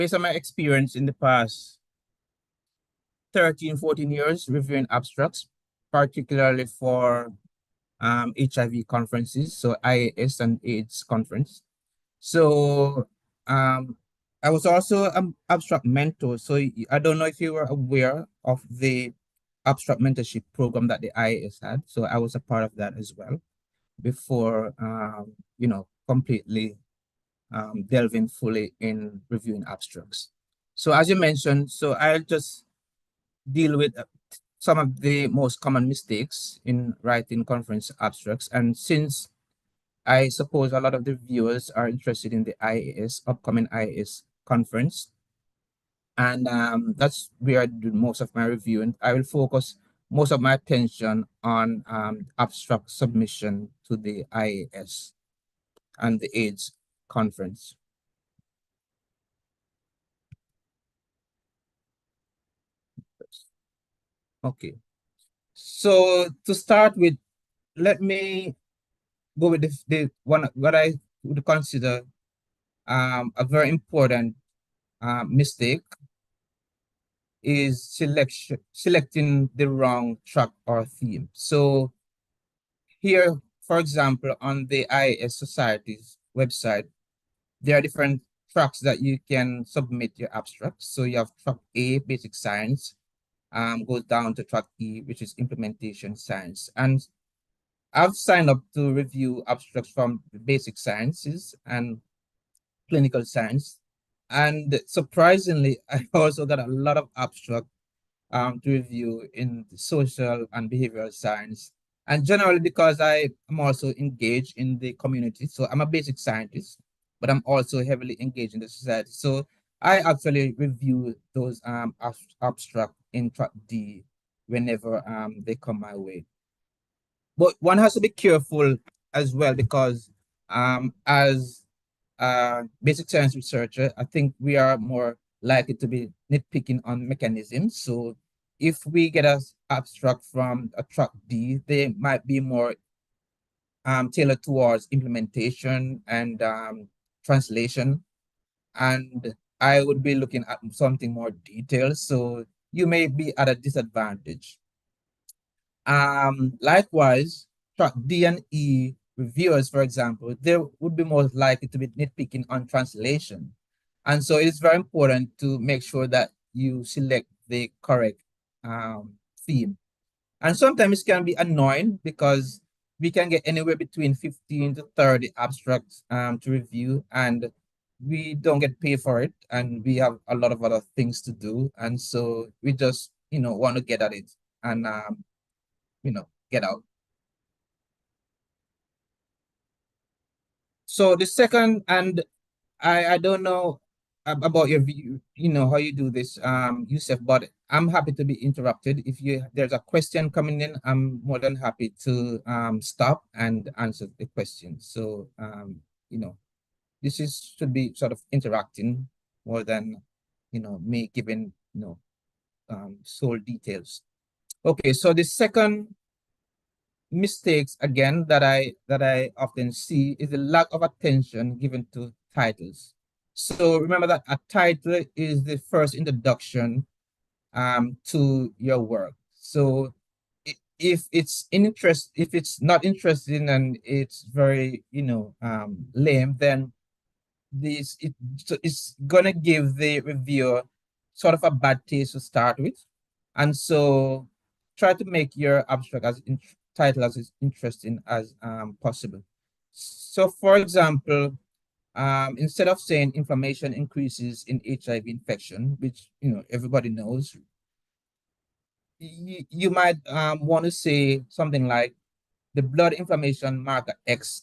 Based on my experience in the past 13, 14 years reviewing abstracts, particularly for HIV conferences, so IAS and AIDS conference. So I was also an abstract mentor. So I don't know if you were aware of the abstract mentorship program that the IAS had. So I was a part of that as well before, completely delving fully in reviewing abstracts. So as you mentioned, so I'll just deal with some of the most common mistakes in writing conference abstracts. And since I suppose a lot of the viewers are interested in the IAS, upcoming IAS conference, and that's where I do most of my reviewing. I will focus most of my attention on abstract submission to the IAS and the AIDS conference. Okay, so to start with, let me go with the one what I would consider a very important mistake is selecting the wrong track or theme. So here, for example, on the IAS Society's website, there are different tracks that you can submit your abstracts. So you have track A, basic science, goes down to track E, which is implementation science. And I've signed up to review abstracts from the basic sciences and clinical science. And surprisingly, I also got a lot of abstract to review in social and behavioral science. And generally because I am also engaged in the community. So I'm a basic scientist, but I'm also heavily engaged in the society. So I actually review those abstract in track D whenever they come my way. But one has to be careful as well because as basic science researcher, I think we are more likely to be nitpicking on mechanisms. So if we get an abstract from a track D, they might be more tailored towards implementation and translation. And I would be looking at something more detailed. So you may be at a disadvantage. Likewise, track D and E reviewers, for example, they would be most likely to be nitpicking on translation. And so it's very important to make sure that you select the correct theme. And sometimes it can be annoying because we can get anywhere between 15 to 30 abstracts to review, and we don't get paid for it, and we have a lot of other things to do. And so we just, want to get at it and get out. So the second, and I don't know about your view, how you do this, Yusuf, but I'm happy to be interrupted. If there's a question coming in, I'm more than happy to stop and answer the question. So this should be sort of interacting more than me giving sole details. Okay, so the second mistakes again that I often see is the lack of attention given to titles. So remember that a title is the first introduction to your work. So if it's not interesting and it's very lame, then it's gonna give the reviewer sort of a bad taste to start with. And so try to make your abstract title as interesting as possible. So for example, instead of saying inflammation increases in HIV infection, which everybody knows, you might want to say something like the blood inflammation marker X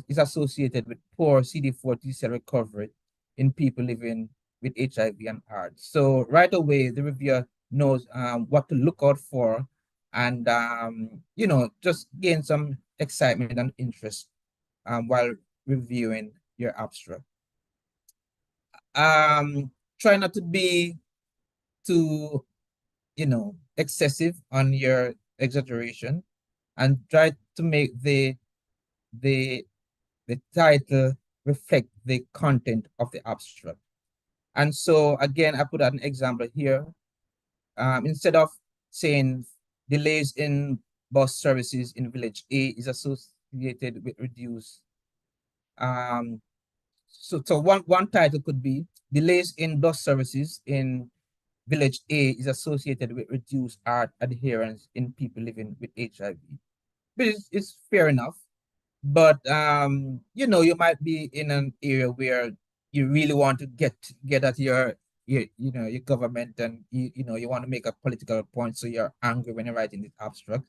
is associated with poor CD4 T cell recovery in people living with HIV and AIDS. So right away, the reviewer knows what to look out for, and just gain some excitement and interest while reviewing your abstract. Try not to be too excessive on your exaggeration, and try to make the title reflect the content of the abstract. And so again, I put an example here. Instead of saying delays in bus services in village A is associated with reduced. So one title could be delays in bus services in village A is associated with reduced art adherence in people living with HIV. But it's fair enough. But you might be in an area where you really want to get at your government, and you want to make a political point, so you're angry when you're writing this abstract.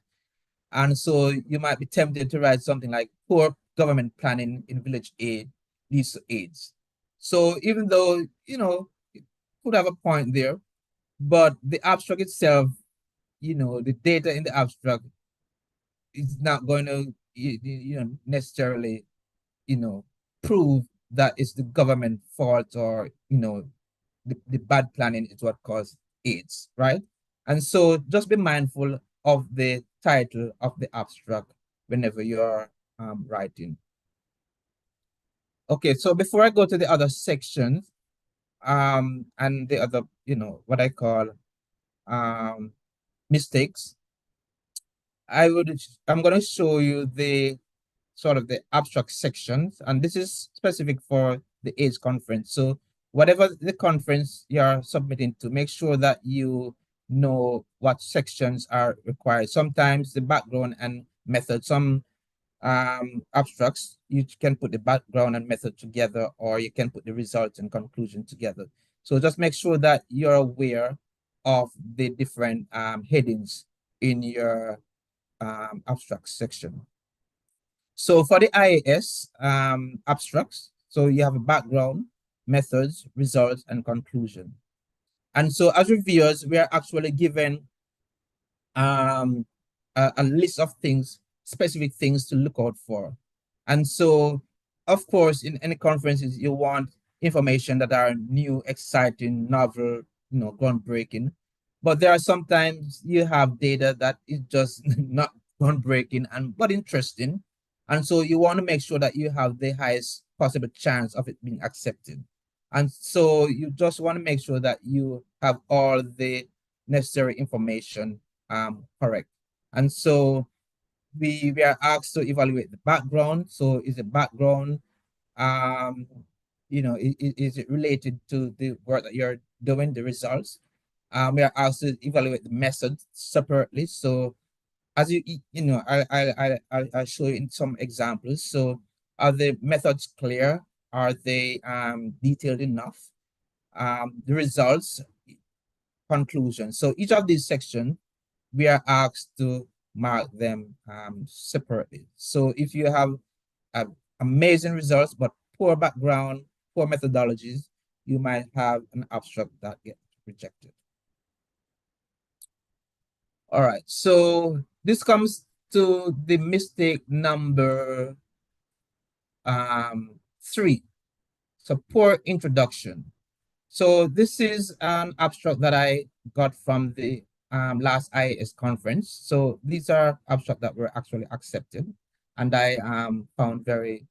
And so you might be tempted to write something like poor government planning in village A leads to AIDS. So even though, it could have a point there, but the abstract itself, the data in the abstract is not going to, necessarily, you know, prove that it's the government fault, or, the bad planning is what caused AIDS, right? And so just be mindful of the title of the abstract whenever you're writing. Okay, so before I go to the other sections, and the other, what I call um, mistakes, I'm going to show you the sort of the abstract sections, and this is specific for the AIDS conference. So whatever the conference you're submitting to, make sure that you know what sections are required. Sometimes the background and method, some abstracts, you can put the background and method together, or you can put the results and conclusion together. So just make sure that you're aware of the different headings in your abstract section. So for the IAS abstracts, so you have a background, methods, results, and conclusion. And so as reviewers, we are actually given um, a list of things, specific things to look out for. And so, of course, in any conferences, you want information that are new, exciting, novel, groundbreaking. But there are sometimes you have data that is just not groundbreaking and but interesting. And so you want to make sure that you have the highest possible chance of it being accepted. And so you just want to make sure that you have all the necessary information correct. And so we are asked to evaluate the background. So is the background, um, is it related to the work that you're doing, the results? We are asked to evaluate the method separately. So as I'll show you in some examples. So are the methods clear? Are they detailed enough? The results, conclusion. So each of these sections, we are asked to mark them separately. So if you have amazing results, but poor background, poor methodologies, you might have an abstract that gets rejected. All right, so this comes to the mistake number 3. So poor introduction. So this is an abstract that I got from the last IAS conference. So these are abstracts that were actually accepted, and I found very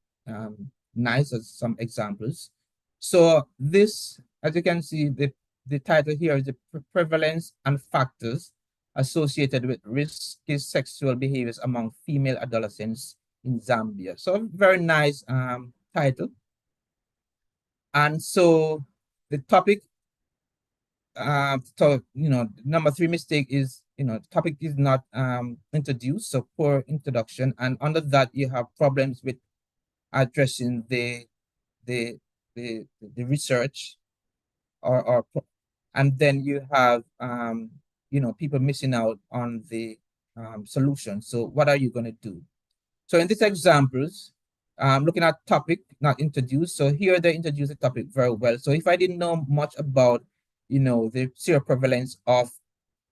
nice as some examples. So this, as you can see, the title here is the prevalence and factors associated with risky sexual behaviors among female adolescents in Zambia. So very nice title. And so the topic, number 3 mistake is, the topic is not introduced, so poor introduction. And under that, you have problems with addressing the the research, and then you have people missing out on the solution. So what are you going to do? So in these examples, looking at topic, not introduced. So here they introduce the topic very well. So if I didn't know much about, the seroprevalence of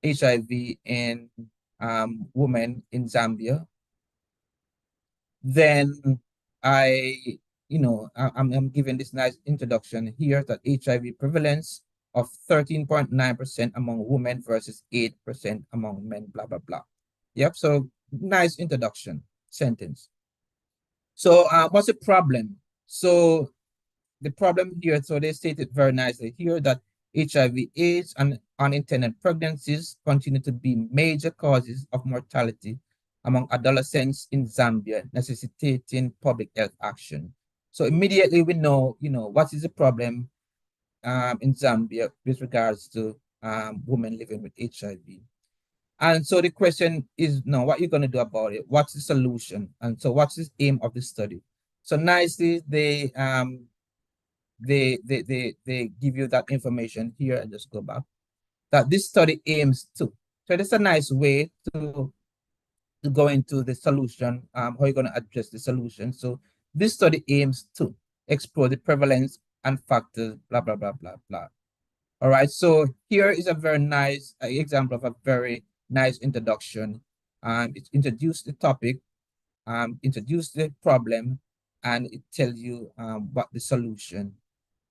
HIV in women in Zambia, then I'm giving this nice introduction here that HIV prevalence of 13.9% among women versus 8% among men, blah, blah, blah. Yep, so nice introduction sentence. So what's the problem? So the problem here, so they state it very nicely here that HIV/AIDS and unintended pregnancies continue to be major causes of mortality among adolescents in Zambia, necessitating public health action. So immediately we know, what is the problem in Zambia with regards to women living with HIV. And so the question is now, what you're going to do about it? What's the solution? And so what's the aim of the study? So nicely, they give you that information here. And just go back. That this study aims to. So that's a nice way to go into the solution, how you're going to address the solution. So this study aims to explore the prevalence and factors, blah, blah, blah, blah, blah. All right, so here is a very nice example of a very nice introduction. It introduced the topic, introduced the problem, and it tells you what the solution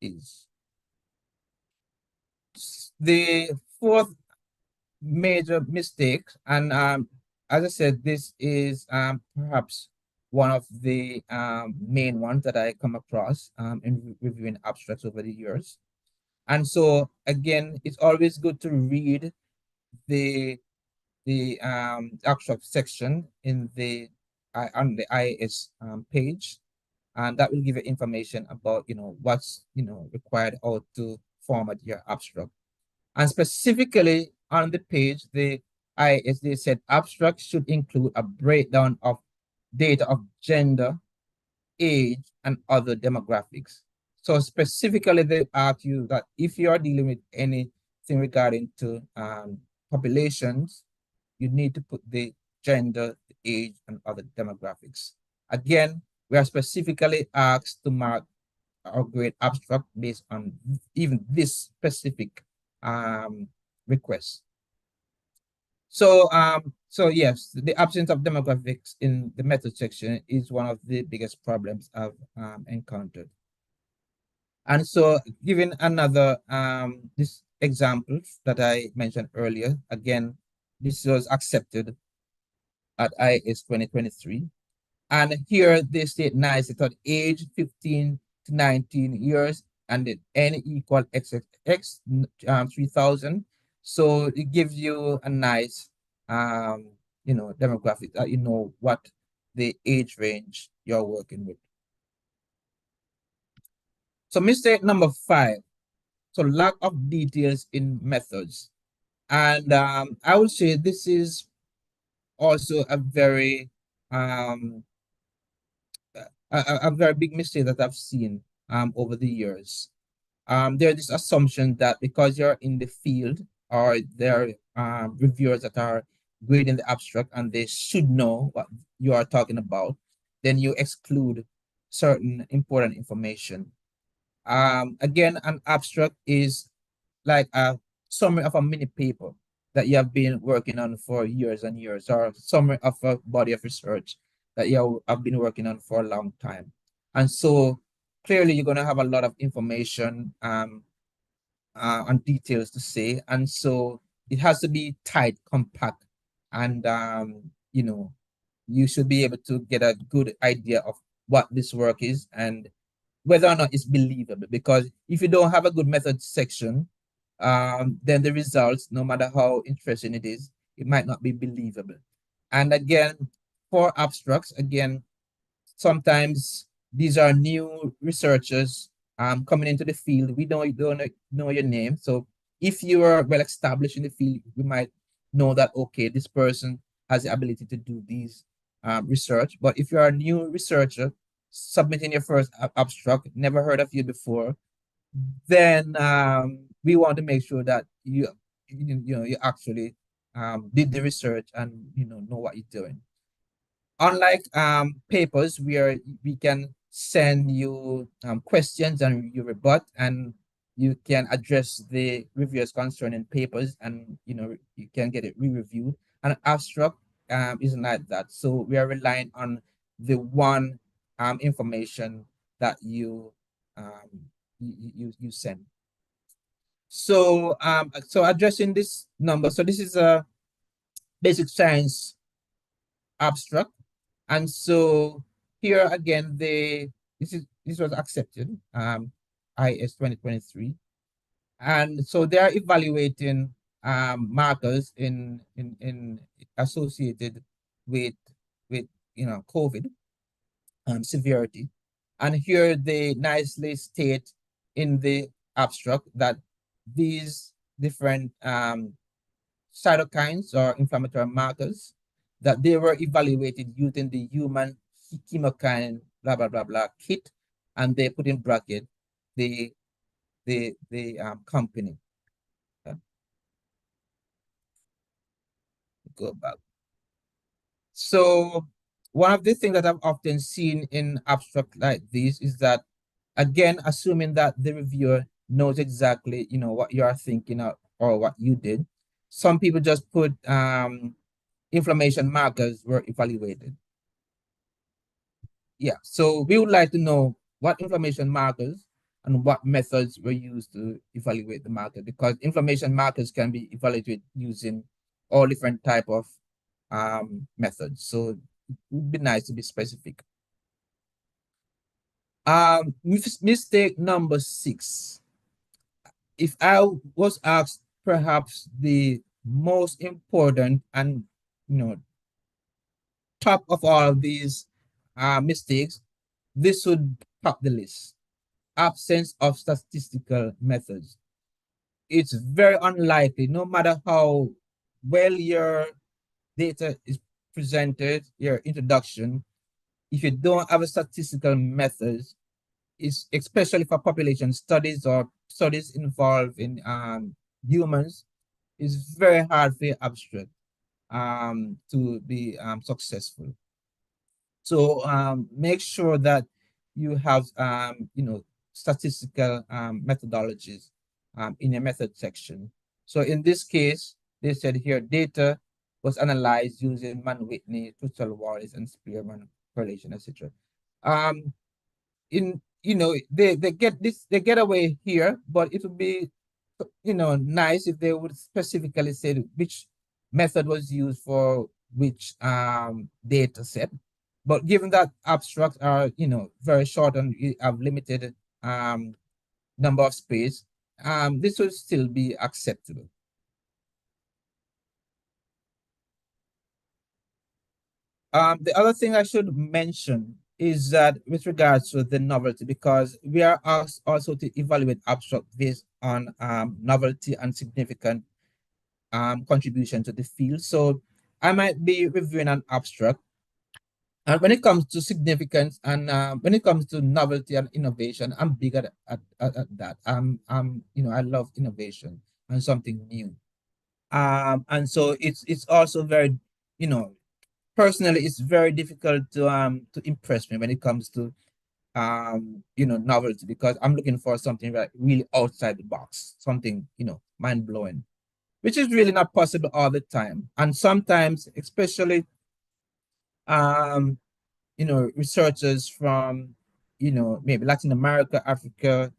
is. The fourth major mistake, and as I said, this is perhaps one of the main ones that I come across in reviewing abstracts over the years. And so again, it's always good to read the abstract section in the on the IAS page, and that will give you information about what's required how to format your abstract. And specifically on the page, the IAS, they said abstract should include a breakdown of data of gender, age, and other demographics. So specifically, they ask you that if you are dealing with anything regarding to populations, you need to put the gender, the age, and other demographics. Again, we are specifically asked to mark or grade abstract based on even this specific request. So yes, the absence of demographics in the method section is one of the biggest problems I've encountered. And so given another this example that I mentioned earlier, again, this was accepted at IAS 2023. And here they state nice that age 15 to 19 years and the N equal XX 3000. So it gives you a nice demographic that you know what the age range you're working with. So mistake number 5. So lack of details in methods. And I would say this is also a very a very big mistake that I've seen over the years. There's this assumption that because you're in the field or there are reviewers that are grading the abstract and they should know what you are talking about, then you exclude certain important information. Again, an abstract is like a summary of a mini paper that you have been working on for years and years, or summary of a body of research that you have been working on for a long time. And so clearly you're going to have a lot of information and details to say. And so it has to be tight, compact, and you should be able to get a good idea of what this work is and whether or not it's believable. Because if you don't have a good method section, then the results, no matter how interesting it is, it might not be believable. And again, for abstracts, again, sometimes these are new researchers coming into the field. We don't know your name. So if you are well established in the field, we might know that, okay, this person has the ability to do these research. But if you're a new researcher submitting your first abstract, never heard of you before, then we want to make sure that you actually did the research and know what you're doing. Unlike papers where we can send you questions and you rebut, and you can address the reviewers concern in papers, and you can get it re-reviewed. An abstract isn't like that. So we are relying on the one information that you send. So addressing this number. So this is a basic science abstract. And so here again, this is this was accepted, IS 2023. And so they are evaluating markers in associated with with COVID severity. And here they nicely state in the abstract that these different cytokines or inflammatory markers that they were evaluated using the human chemokine blah blah blah blah kit, and they put in bracket the company. Go back. So one of the things that I've often seen in abstract like this is that, again, assuming that the reviewer knows exactly, what you are thinking of, or what you did, some people just put inflammation markers were evaluated. Yeah, so we would like to know what inflammation markers and what methods were used to evaluate the marker, because inflammation markers can be evaluated using all different type of methods. So it would be nice to be specific. Mistake number 6. If I was asked perhaps the most important and top of all of these mistakes, this would top the list. Absence of statistical methods. It's very unlikely, no matter how well your data is presented, your introduction, if you don't have a statistical methods, is especially for population studies or studies involved in humans, is very hard for abstract to be successful. So make sure that you have statistical methodologies in your method section. So in this case, they said here data was analyzed using Mann-Whitney, Crystal Wallace, and Spearman correlation, etc. They get away here, but it would be nice if they would specifically say which method was used for which data set. But given that abstracts are very short and you have limited number of space, this will still be acceptable. The other thing I should mention is that with regards to the novelty, because we are asked also to evaluate abstract based on novelty and significant contribution to the field. So I might be reviewing an abstract, and when it comes to significance and when it comes to novelty and innovation, I'm big at that. I love innovation and something new. And so it's also very, personally, it's very difficult to impress me when it comes to novelty, because I'm looking for something really outside the box, something mind blowing, which is really not possible all the time. And sometimes, especially researchers from maybe Latin America, Africa,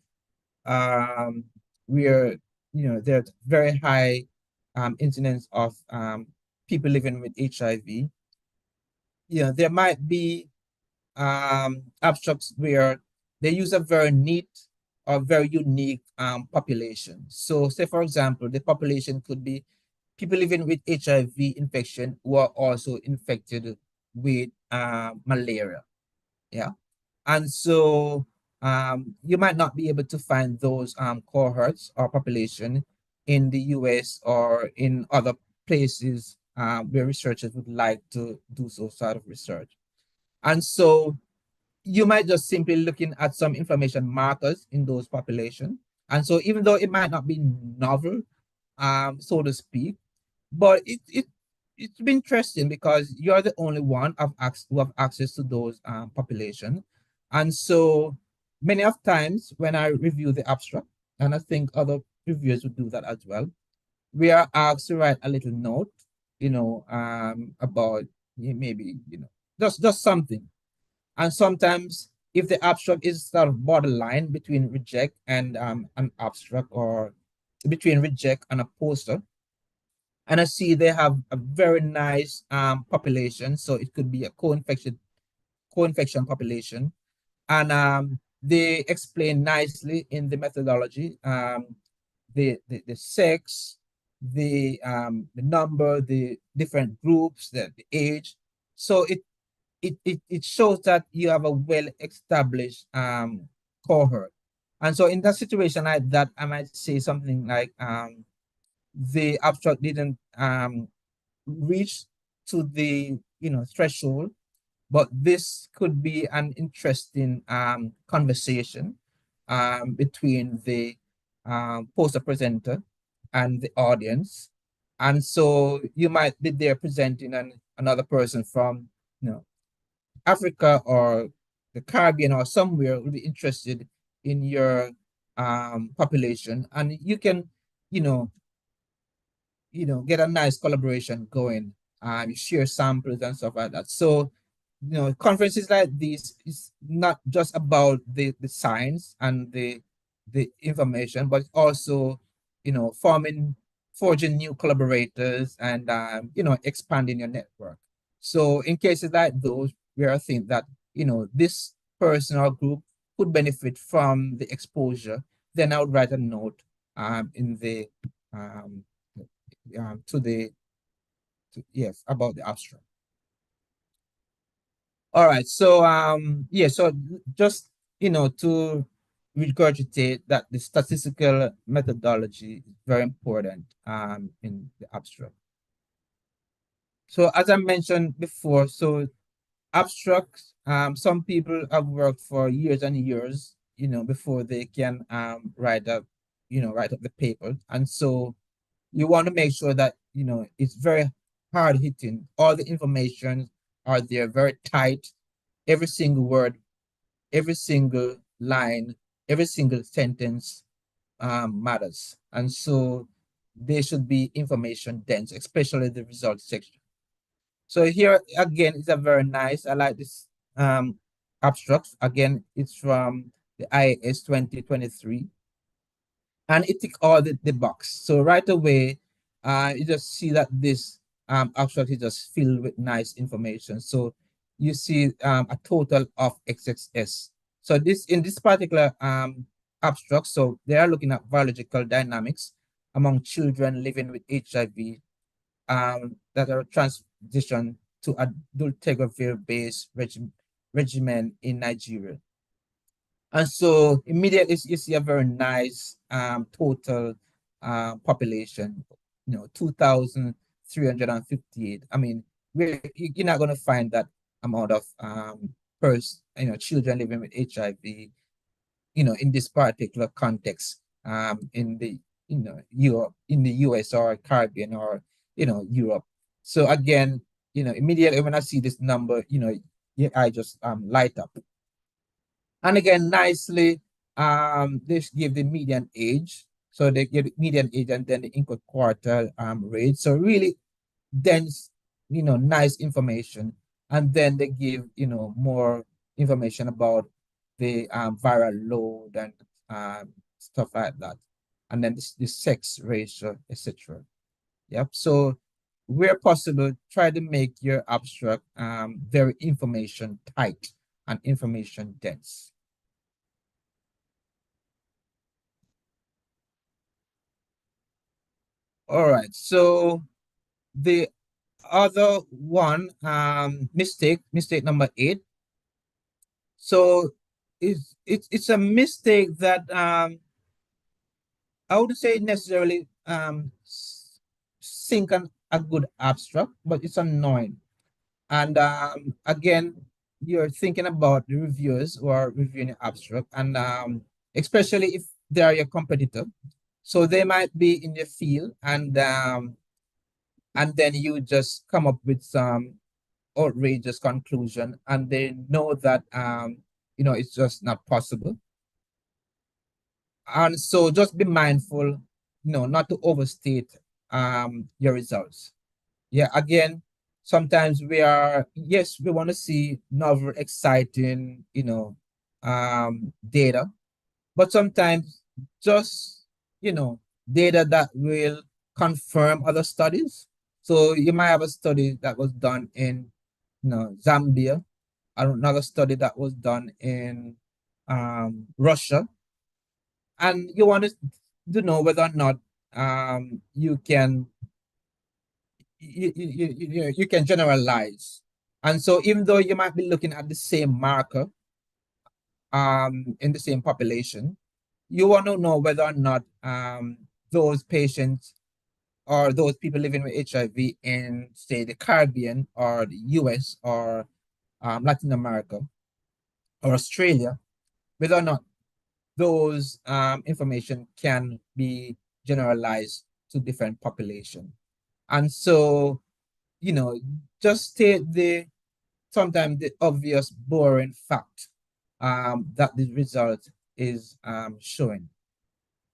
um, where there's very high incidence of people living with HIV. There might be abstracts where they use a very neat or very unique population. So say, for example, the population could be people living with HIV infection who are also infected with malaria. Yeah. And so you might not be able to find those cohorts or population in the US or in other places where researchers would like to do so sort of research. And so you might just simply looking at some information markers in those population. And so even though it might not be novel, so to speak, but it's been interesting because you're the only one who have access to those population. And so many of times when I review the abstract, and I think other reviewers would do that as well, we are asked to write a little note, about maybe, just something. And sometimes if the abstract is sort of borderline between reject and an abstract, or between reject and a poster, and I see they have a very nice population. So it could be a co-infection population. And they explain nicely in the methodology, the sex, the number, the different groups, the age. So it shows that you have a well-established cohort. And so in that situation like that, I might say something like the abstract didn't reach to the threshold, but this could be an interesting conversation between the poster presenter and the audience. And so you might be there presenting another person from Africa or the Caribbean or somewhere will be interested in your population, and you can you know get a nice collaboration going, share samples and stuff like that. So conferences like this is not just about the science and the information, but also forging new collaborators and expanding your network. So in cases like those where I think that this person or group could benefit from the exposure, then I would write a note in the um, to the yes, about the abstract. All right. So yeah, so just to regurgitate that the statistical methodology is very important in the abstract. So as I mentioned before, so abstracts, some people have worked for years and years, before they can write up the paper. And so you want to make sure that it's very hard hitting. All the information are there, very tight. Every single word, every single line, every single sentence matters. And so they should be information dense, especially the results section. So here again is a very nice. I like this abstract. Again, it's from the IAS 2023. And it tick all the box. So right away, you just see that this abstract is just filled with nice information. So you see a total of XXS. So in this particular abstract, so they are looking at biological dynamics among children living with HIV that are transitioned to dolutegravir-based regimen in Nigeria. And so immediately you see a very nice total population, 2,358. I mean, you're not going to find that amount of children living with HIV, in this particular context, in the, Europe, in the US or Caribbean or, Europe. So again, immediately when I see this number, I just light up. And again, nicely, they give the median age. So they give the median age and then the interquartile rate. So really dense, nice information. And then they give, more information about the viral load and stuff like that. And then the sex ratio, etc. Yep. So where possible, try to make your abstract very information tight and information dense. All right. So the other one, mistake number 8. So it's a mistake that I wouldn't say necessarily sink a good abstract, but it's annoying. And again, you're thinking about the reviewers who are reviewing the abstract, and especially if they are your competitor. So they might be in your field, and then you just come up with some outrageous conclusion, and they know that it's just not possible. And so just be mindful, not to overstate your results. Yeah, again, sometimes yes, we want to see novel, exciting, data, but sometimes just, data that will confirm other studies. So you might have a study that was done in, Zambia, another study that was done in Russia, and you want to know whether or not you can you can generalize. And so even though you might be looking at the same marker in the same population, you want to know whether or not those patients or those people living with HIV in, say, the Caribbean or the US or Latin America or Australia, whether or not those information can be generalized to different population. And so, just state the sometimes the obvious boring fact that the result is showing.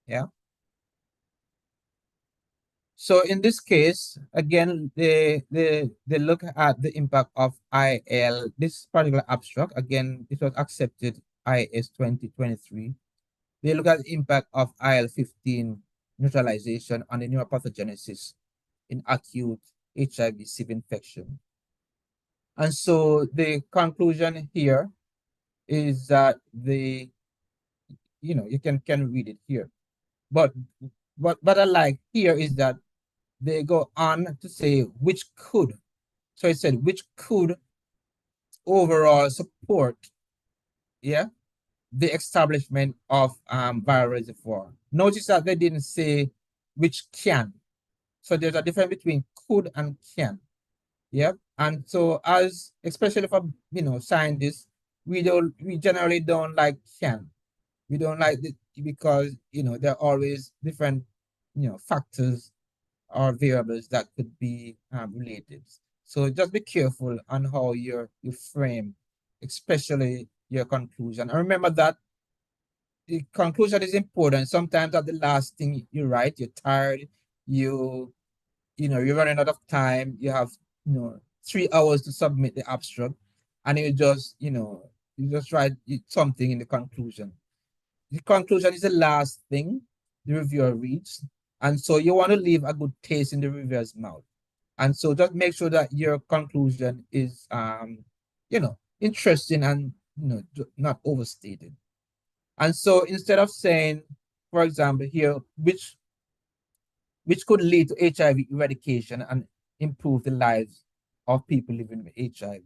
Yeah. So in this case, again, they look at the impact of IL. This particular abstract, again, it was accepted IS 2023. They look at the impact of IL-15 neutralization on the neuropathogenesis in acute HIV-CIV infection. And so the conclusion here is that you can read it here. But what I like here is that they go on to say which could. So it said which could overall support, yeah, the establishment of viral reservoir. Notice that they didn't say which can. So there's a difference between could and can. Yep. And so as especially for scientists, we generally don't like can. We don't like it because there are always different factors or variables that could be related. So just be careful on how you frame, especially your conclusion. And remember that the conclusion is important. Sometimes at the last thing you write, you're tired, you you're running out of time, you have 3 hours to submit the abstract, and you just write something in the conclusion. The conclusion is the last thing the reviewer reads. And so you want to leave a good taste in the reviewer's mouth. And so just make sure that your conclusion is interesting and not overstated. And so instead of saying, for example, here, which could lead to HIV eradication and improve the lives of people living with HIV.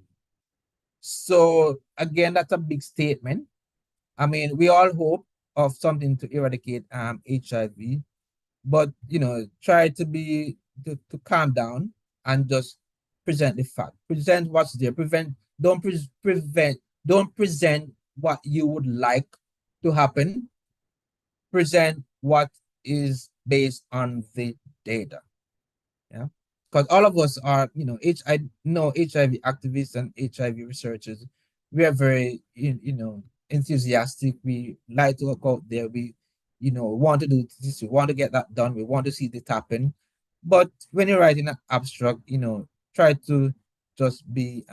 So again, that's a big statement. I mean, we all hope of something to eradicate HIV, but try to calm down and just present the fact. Present what's there. Don't present what you would like to happen. Present what is based on the data. Yeah. Because all of us are, I know HIV activists and HIV researchers. We are very, enthusiastic. We like to go out there. We, want to do this. We want to get that done. We want to see this happen. But when you're writing an abstract, try to just be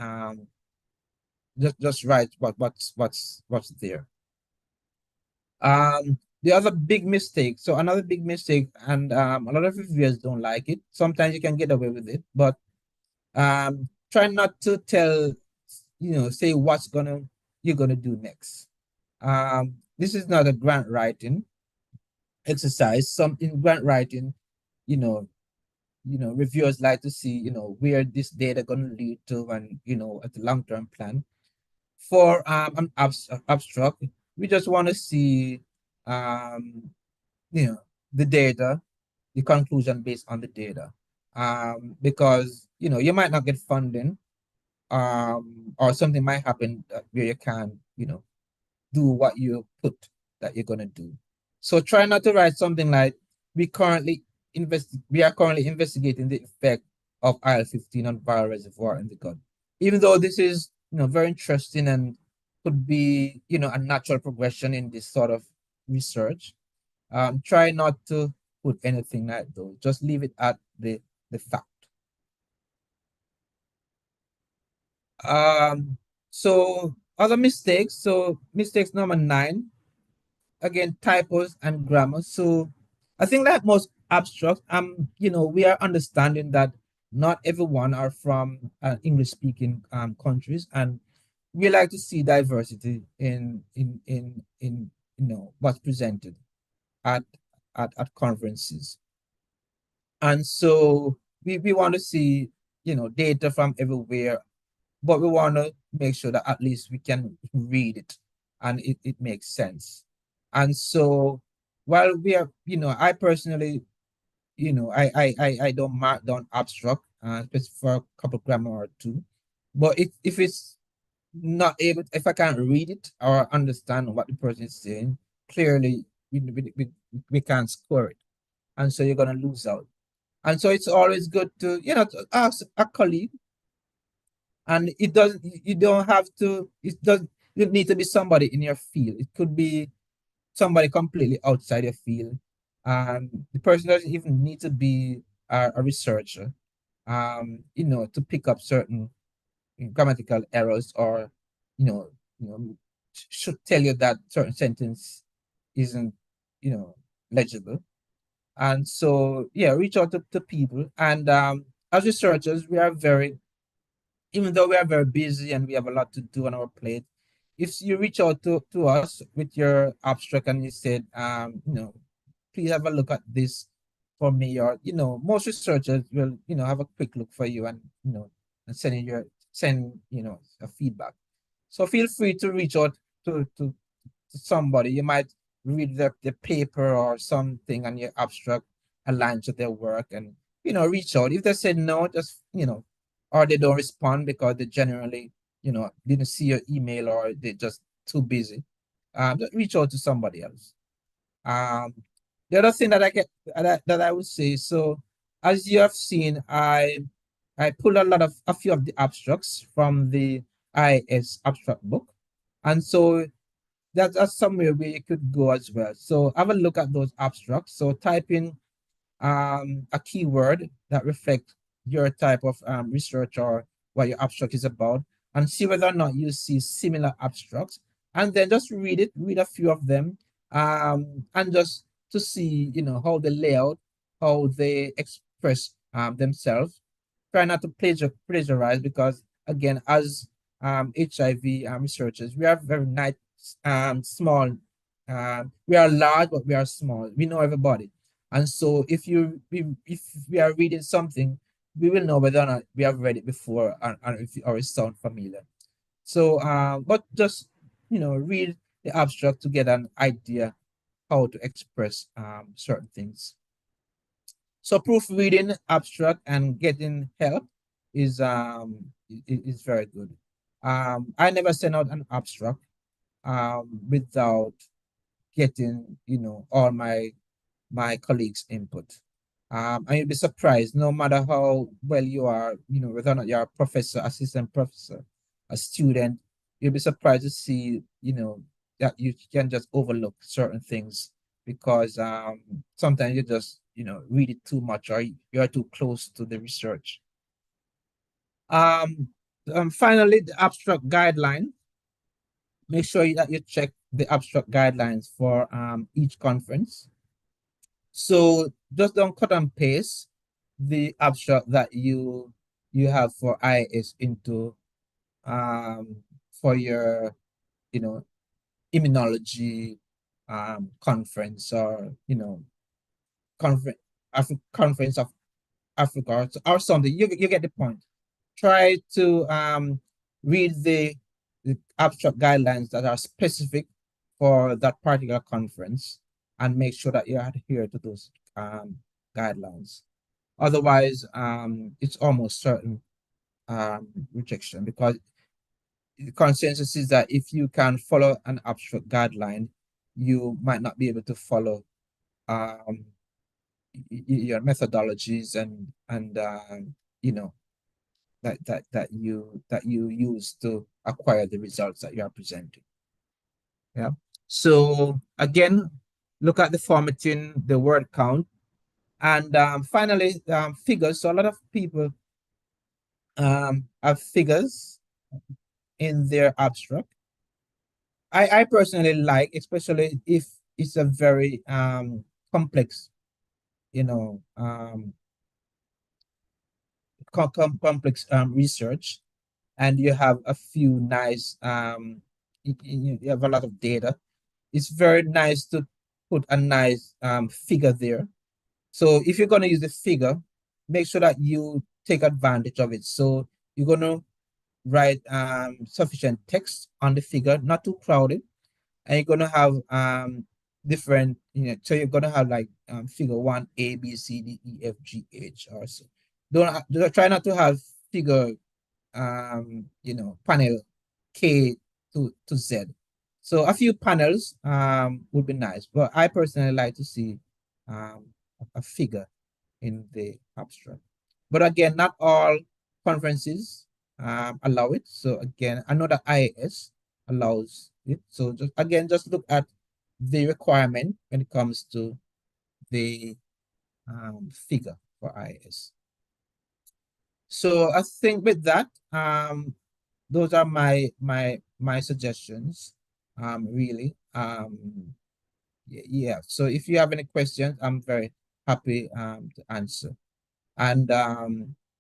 just write what's there. The other big mistake. So another big mistake, and a lot of reviewers don't like it. Sometimes you can get away with it, but try not to say you're gonna do next. This is not a grant writing exercise. Some in grant writing, you know, reviewers like to see, where this data gonna lead to, and at the long-term plan. For an abstract, we just want to see you know the data, the conclusion based on the data. Because you might not get funding, or something might happen where you can do what you put that you're gonna do. So try not to write something like we are currently investigating the effect of IL-15 on viral reservoir in the gut. Even though this is very interesting and could be a natural progression in this sort of research, try not to put anything like those. Just leave it at the fact. So other mistakes. So mistakes number 9, again, typos and grammar. So I think that most abstract, we are understanding that not everyone are from English speaking countries, and we like to see diversity in what's presented at at conferences. And so we want to see, data from everywhere, but we want to make sure that at least we can read it and it makes sense. And so while we are, I personally, I don't mark down abstract, just for a couple grammar or two. But if it's not able, if I can't read it or understand what the person is saying, clearly we can't score it. And so you're gonna lose out. And so it's always good to, to ask a colleague, and it doesn't, you don't have to, it doesn't, you need to be somebody in your field. It could be somebody completely outside your field. The person doesn't even need to be a researcher, to pick up certain grammatical errors, or, you know, should tell you that certain sentence isn't, you know, legible. And so, yeah, reach out to people. And as researchers, we are very, even though we are very busy and we have a lot to do on our plate, if you reach out to us with your abstract and you said, please have a look at this for me, or, most researchers will, have a quick look for you, and, and send, a feedback. So feel free to reach out to somebody. You might read the paper or something and your abstract aligns with their work, and, reach out. If they say no, just, or they don't respond because they generally, didn't see your email, or they're just too busy, just reach out to somebody else. Um, the other thing that that I would say, so as you have seen, I pulled a few of the abstracts from the IS abstract book. And so that's somewhere where you could go as well. So have a look at those abstracts. So type in a keyword that reflect your type of research or what your abstract is about, and see whether or not you see similar abstracts, and then just read a few of them, and just to see, how they lay out, how they express themselves. Try not to plagiarize, because again, as HIV researchers, we are very nice, small. We are large, but we are small. We know everybody. And so if we are reading something, we will know whether or not we have read it before, and if or it sound familiar. So but just, read the abstract to get an idea how to express certain things. So proofreading abstract and getting help is very good. I never send out an abstract without getting, all my colleagues' input. And you'll be surprised, no matter how well you are, whether or not you're a professor, assistant professor, a student, you'll be surprised to see, that you can just overlook certain things, because sometimes you just, read it too much, or you're too close to the research. Um, Finally, the abstract guideline. Make sure that you check the abstract guidelines for each conference. So just don't cut and paste the abstract that you have for IS into for your, you know immunology conference, or, conference conference of Africa, or something. You get the point. Try to read the abstract guidelines that are specific for that particular conference, and make sure that you adhere to those guidelines. Otherwise, it's almost certain rejection, because the consensus is that if you can follow an abstract guideline, you might not be able to follow um, your methodologies, and you know that you use to acquire the results that you are presenting. Yeah. So again, look at the formatting, the word count, and finally, figures. So a lot of people have figures in their abstract. I personally like, especially if it's a very complex, you know, complex research. and you have a few nice you have a lot of data, it's very nice to put a nice figure there. So if you're going to use the figure, make sure that you take advantage of it. So you're going to write sufficient text on the figure, not too crowded, and you're gonna have different, so you're gonna have like figure one A B C D E F G H or so. Don't try not to have figure panel K to Z. So a few panels would be nice, but I personally like to see um a figure in the abstract. But again, not all conferences allow it. So again, I know that IAS allows it. So just look at the requirement when it comes to the figure for IAS. So I think with that, those are my suggestions. Really. Yeah. So if you have any questions, I'm very happy to answer. And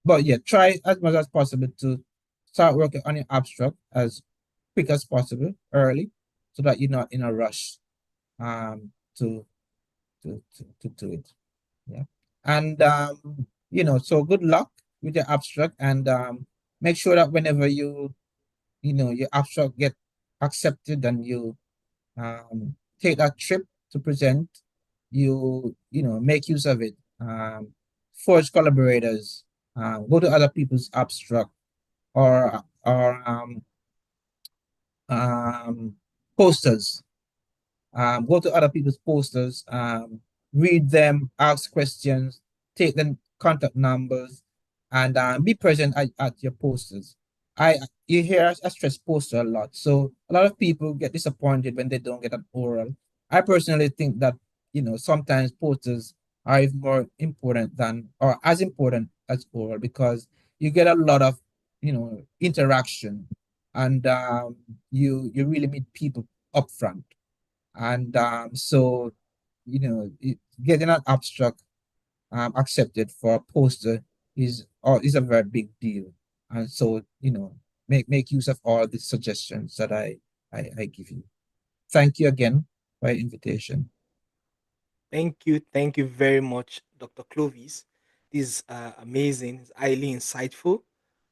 but yeah, try as much as possible to start working on your abstract as quick as possible early, so that you're not in a rush to to do it. Yeah. And so good luck with your abstract, and make sure that whenever your abstract get accepted and you take that trip to present, make use of it. Forge collaborators, go to other people's abstract, or posters. Go to other people's posters, read them, ask questions, take them contact numbers, and be present at your posters. I You hear us stress poster a lot, so a lot of people get disappointed when they don't get an oral. I personally think that sometimes posters are even more important than, or as important as oral, because you get a lot of interaction, and you really meet people upfront. And getting an abstract accepted for a poster is a very big deal. And so, make use of all the suggestions that I give you. Thank you again for your invitation. Thank you very much, Dr. Clovis. This is amazing. It's highly insightful.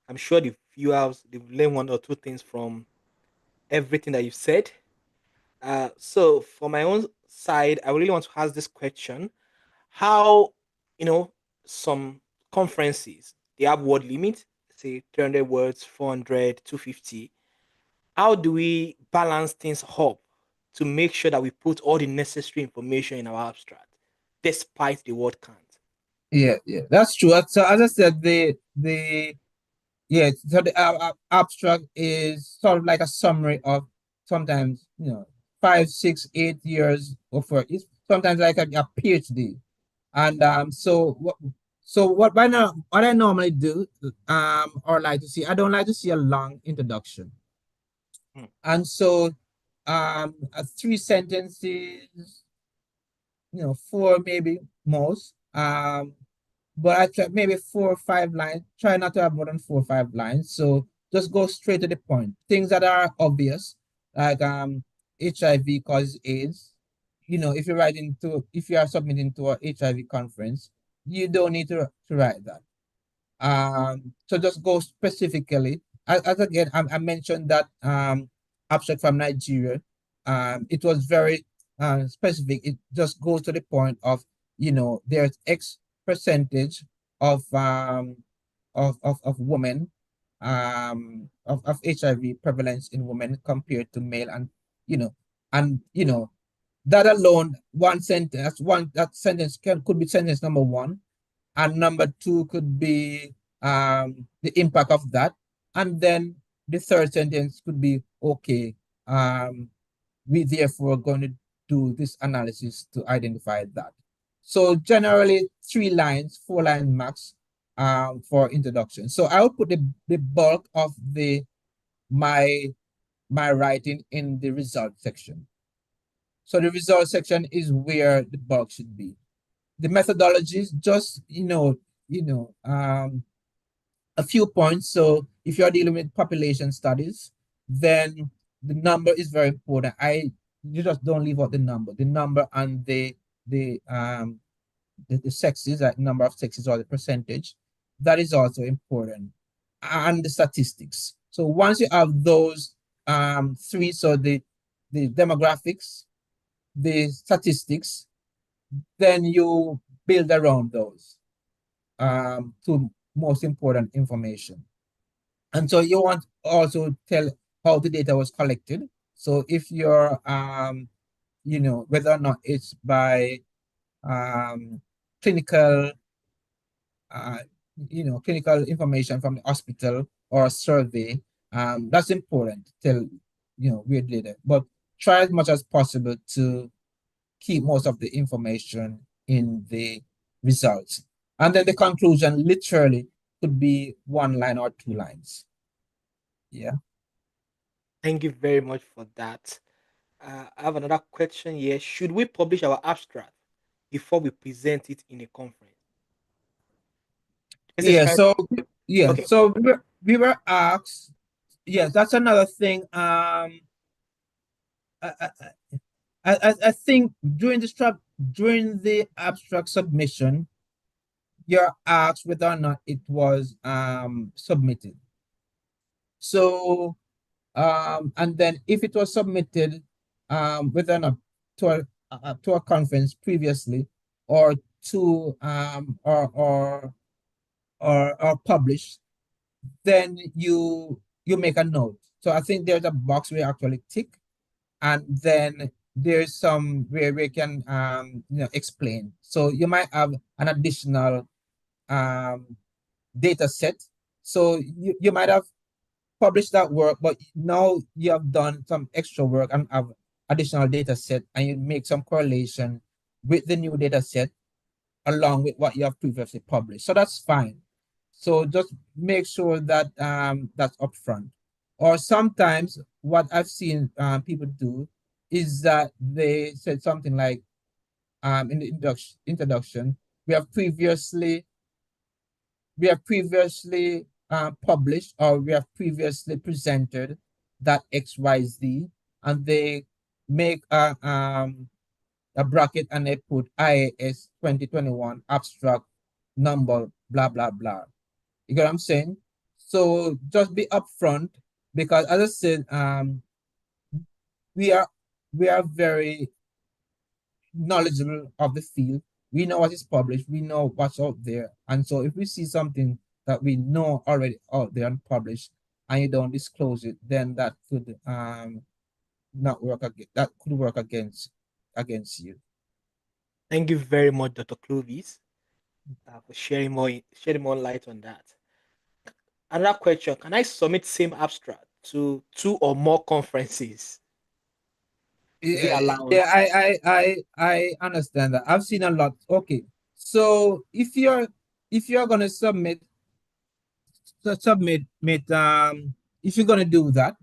I'm sure the viewers they've learned one or two things from everything that you've said. So for my own side, I really want to ask this question: How, you know, some conferences they have word limit, say 300 words, 400, 250. How do we balance things up to make sure that we put all the necessary information in our abstract, despite the word count? Yeah, yeah, that's true. So as I said, the abstract is sort of like a summary of sometimes 5, 6, 8 years of work. It's sometimes like a PhD. And so what what I normally do, or like to see, I don't like to see a long introduction. Hmm. And so three sentences, four maybe most. But I try maybe 4 or 5 lines. Try not to have more than 4 or 5 lines. So just go straight to the point. Things that are obvious, like HIV causes AIDS. If you are submitting to a HIV conference, you don't need to write that. So just go specifically. As again, I mentioned that abstract from Nigeria. It was very specific. It just goes to the point of, there's X percentage of women, of HIV prevalence in women compared to male, and you know that alone, that sentence could be sentence number one, and number two could be the impact of that, and then the third sentence could be, okay, we therefore going to do this analysis to identify that. So generally 3 lines, 4 lines max, for introduction. So I will put the bulk of the my my writing in the result section. So the result section is where the bulk should be. The methodologies, just a few points. So If you're dealing with population studies, then the number is very important. You just don't leave out the number and the sexes, like number of sexes or the percentage. That is also important, and the statistics. So once you have those three, so the demographics, the statistics, then you build around those two most important information. And so you want also tell how the data was collected. So if you're whether or not it's by um, clinical uh, clinical information from the hospital or a survey, that's important to tell, weird data. But try as much as possible to keep most of the information in the results. And then the conclusion literally could be one line or two lines. Yeah. Thank you very much for that. I have another question here. Should we publish our abstract before we present it in a conference? Yeah. Especially, So yeah. okay. So we were asked. Yes, that's another thing. I, I, I think during the abstract submission, you're asked whether or not it was submitted. So and then if it was submitted whether or not to a conference previously, or to or published, then you make a note. So I think there's a box where you actually tick, and then there's some where we can explain. So you might have an additional um data set. So you might have published that work, but now you have done some extra work and have additional data set, and you make some correlation with the new data set along with what you have previously published. So that's fine. So just make sure that that's upfront. Or sometimes what I've seen people do is that they said something like in the introduction, we have previously published, or we have previously presented that XYZ, and they make a bracket and they put IAS 2021 abstract number, blah, blah, blah. You get what I'm saying? So just be upfront, because as I said, we are we are very knowledgeable of the field. We know what is published, we know what's out there. And so if we see something that we know already out there and published, and you don't disclose it, then that could not work again. That could work against you. Thank you very much, Dr. Clovis, for sharing more light on that. Another question: can I submit same abstract to two or more conferences? Is it Yeah, allowed? yeah, I understand that. I've seen a lot. Okay, so if you're gonna if you're gonna do that,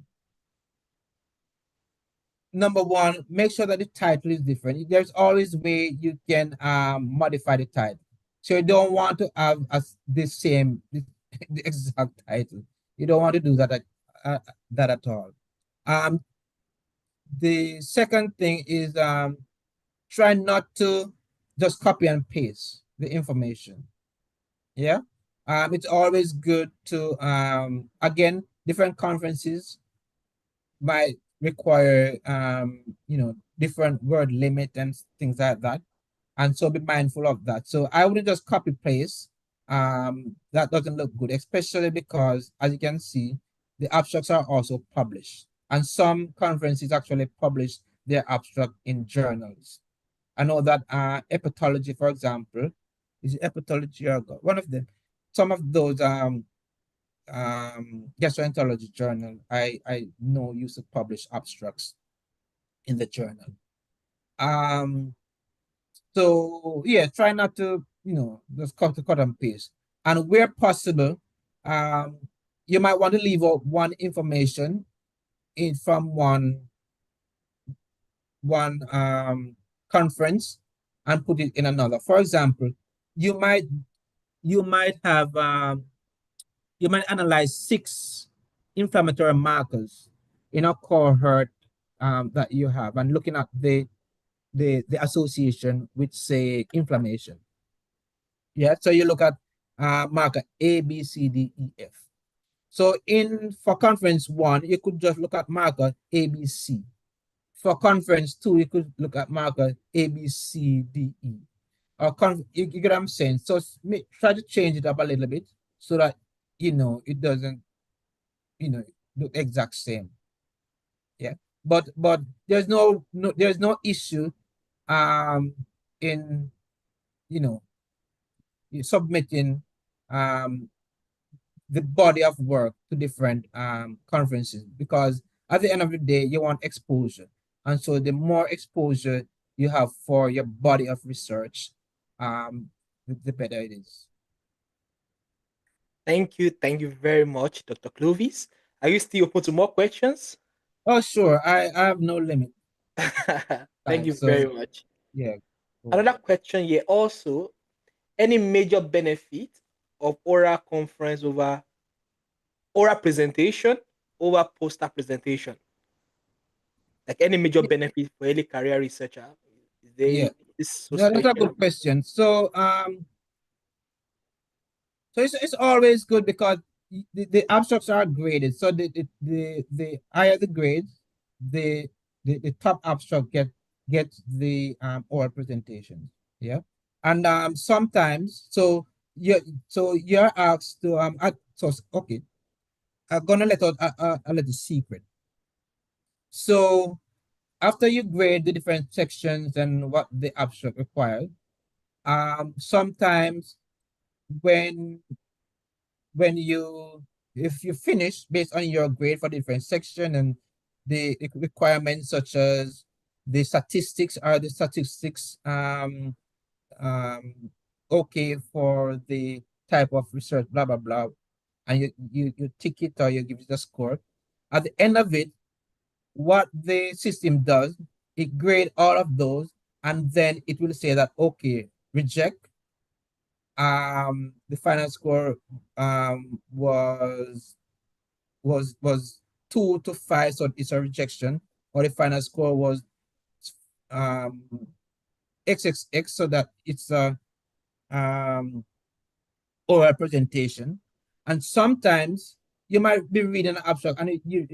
number one, make sure that the title is different. There's always a way you can modify the title. So you don't want to have the same the exact title. You don't want to do uh, that at all. Um, the second thing is try not to just copy and paste the information. Yeah. It's always good to again, different conferences might require different word limit and things like that. And so be mindful of that. So I wouldn't just copy paste. That doesn't look good, especially because as you can see, the abstracts are also published. And some conferences actually publish their abstract in journals. I know that hepatology, for example, is it hepatology or one of them. Some of those gastroenterology journal I know used to publish abstracts in the journal. Um, so yeah, try not to just cut and paste, and where possible, um, you might want to leave out one information in from one conference and put it in another. For example, you might have you might analyze 6 inflammatory markers in a cohort that you have and looking at the association with, say, inflammation. Yeah, so you look at marker A, B, C, D, E, F. So in for conference one, you could just look at marker A, B, C. For conference two, you could look at marker A, B, C, D, E. You get what I'm saying? So try to change it up a little bit so that it doesn't look exact same. Yeah, but there's no issue um in you know submitting um the body of work to different conferences, because at the end of the day you want exposure, and so the more exposure you have for your body of research, the better it is. Thank you very much, Dr. Clovis. Are you still open to more questions? Oh, sure. I have no limit Thank time, you so very much. yeah, go on. Another question here also, any major benefit of oral conference over oral presentation over poster presentation? Like any major benefit for any career researcher? Is Yeah, they is so no, that's a special? good question. So it's always good because the abstracts are graded. So the higher the grades, the the top abstract gets the oral presentations. Yeah. And sometimes you're asked to okay, I'm gonna let out a little secret. So after you grade the different sections and what the abstract requires, sometimes when when you if you finish based on your grade for different section and the requirements such as the statistics um okay for the type of research, blah blah blah, and you tick it or you give it a score. At the end of it, what the system does, it grade all of those, and then it will say that okay, reject. The final score was 2 to 5, so it's a rejection. Or the final score was um XXX, so that it's a um oral presentation. And sometimes you might be reading an abstract and you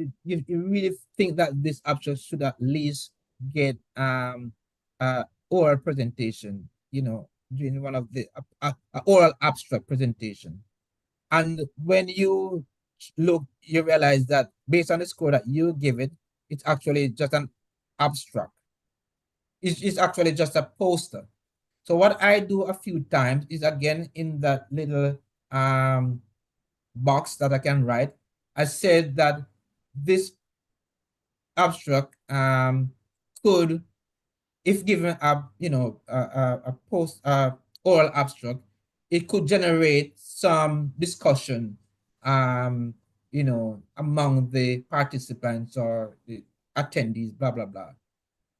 really think that this abstract should at least get oral presentation, during one of the oral abstract presentation. And when you look, you realize that based on the score that you give it, it's actually just an abstract. It's actually just a poster. So what I do a few times is, again, in that little um, box that I can write, I said that this abstract could, if given a post oral abstract, it could generate some discussion, among the participants or the attendees, blah blah blah.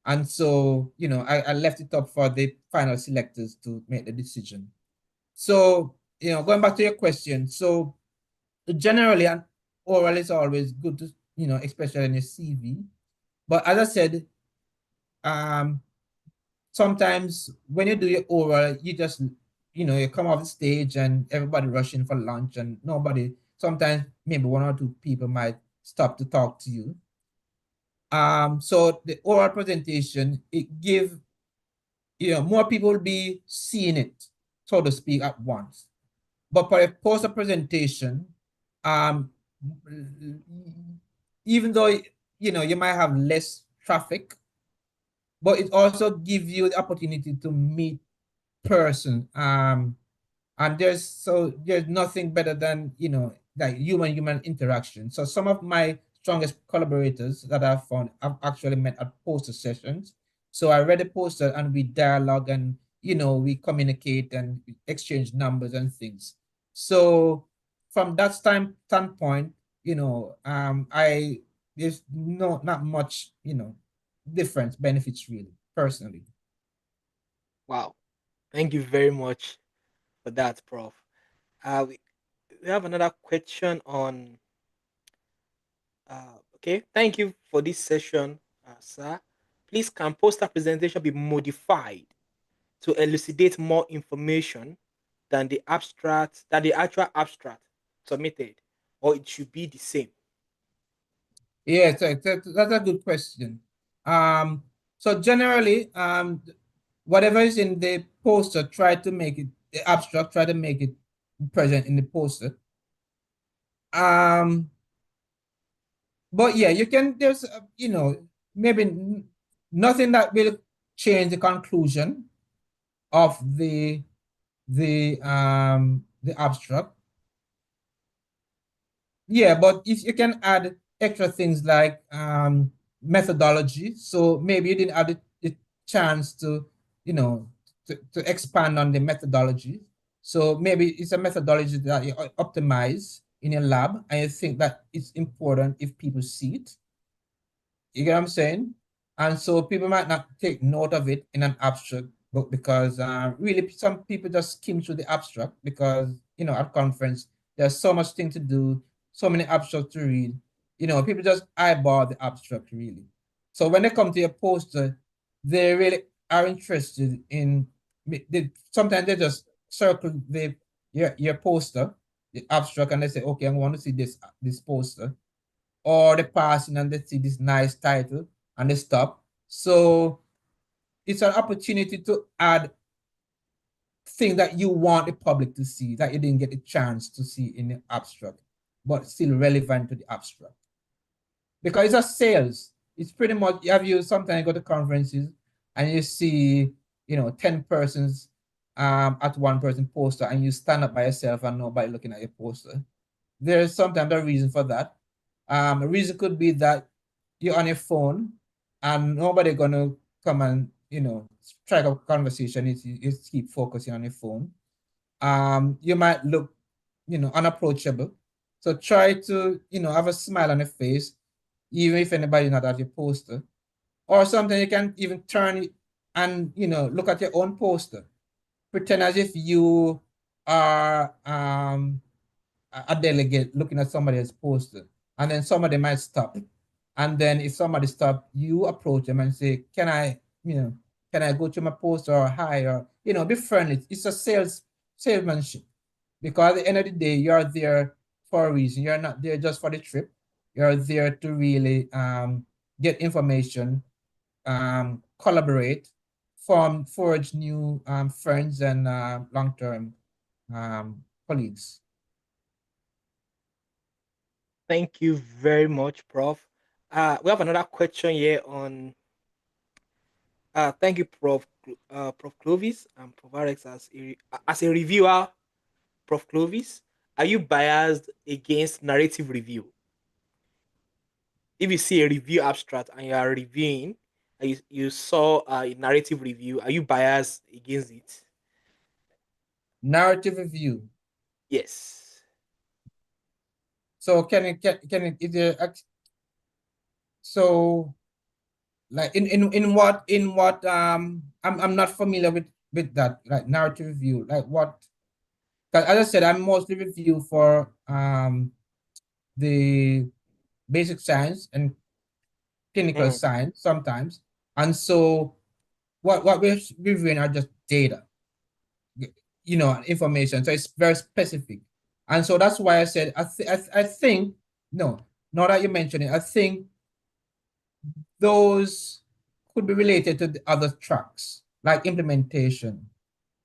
And so, I left it up for the final selectors to make the decision. So, going back to your question, so generally an oral is always good to, especially in your CV. But as I said, um, sometimes when you do your oral, you just, you come off the stage and everybody rushing for lunch and nobody, sometimes maybe 1 or 2 people might stop to talk to you. So the oral presentation, it give, more people will be seeing it, so to speak, at once. But for a poster presentation, um, even though, you might have less traffic, but it also gives you the opportunity to meet person. And there's nothing better than, like human interaction. So some of my strongest collaborators that I've found, I've actually met at poster sessions. So I read a poster and we dialogue and, we communicate and exchange numbers and things. So from that standpoint, I there's not much, difference benefits really, personally. Wow. Thank you very much for that, Prof. Uh, we, we have another question on. Okay, thank you for this session, sir. Please, can poster presentation be modified to elucidate more information than the actual abstract submitted, or it should be the same? Yeah, that's a good question. So generally, whatever is in the poster, try to make it the abstract, try to make it present in the poster. Um, but yeah, you can. There's maybe nothing that will change the conclusion of the abstract. Yeah, but if you can add extra things like methodology, so maybe you didn't have the chance to, to expand on the methodology. So maybe it's a methodology that you optimize in your lab, and you think that it's important if people see it. You get what I'm saying? And so people might not take note of it in an abstract book because really some people just skim through the abstract because, at conference, there's so much thing to do, so many abstracts to read. People just eyeball the abstract really. So when they come to your poster, they really are interested in, sometimes they just circle your poster, the abstract, and they say, okay, I want to see this poster or they passing and they see this nice title and they stop. So it's an opportunity to add things that you want the public to see that you didn't get a chance to see in the abstract, but still relevant to the abstract. Because it's a sales. It's pretty much you sometimes go to conferences and you see, 10 persons at one person poster and you stand up by yourself and nobody looking at your poster. There's sometimes a reason for that. A reason could be that you're on your phone and nobody gonna come and strike up a conversation if you keep focusing on your phone. You might look unapproachable. So try to have a smile on your face, even if anybody not at your poster. Or something you can even turn it and look at your own poster. Pretend as if you are a delegate looking at somebody else's poster, and then somebody might stop. And then if somebody stop, you approach them and say, can I go to my poster or hi or be friendly. It's a salesmanship because at the end of the day, you're there for a reason. You're not there just for the trip. You're there to really get information, collaborate, forge new friends and long-term colleagues. Thank you very much, Prof. We have another question here on. Thank you, Prof. Clovis and Prof. Alex, as a reviewer. Prof. Clovis, are you biased against narrative review? If you see a review abstract and you are reviewing, and you saw a narrative review, are you biased against it? Narrative review. Yes. So is there so like in what I'm not familiar with that like narrative review like what, because as I said I'm mostly review for the basic science and clinical Mm, science sometimes, and so what we're reviewing are just data, information, so it's very specific, and so that's why I said I think no, now that you mention it, I think those could be related to the other tracks, like implementation.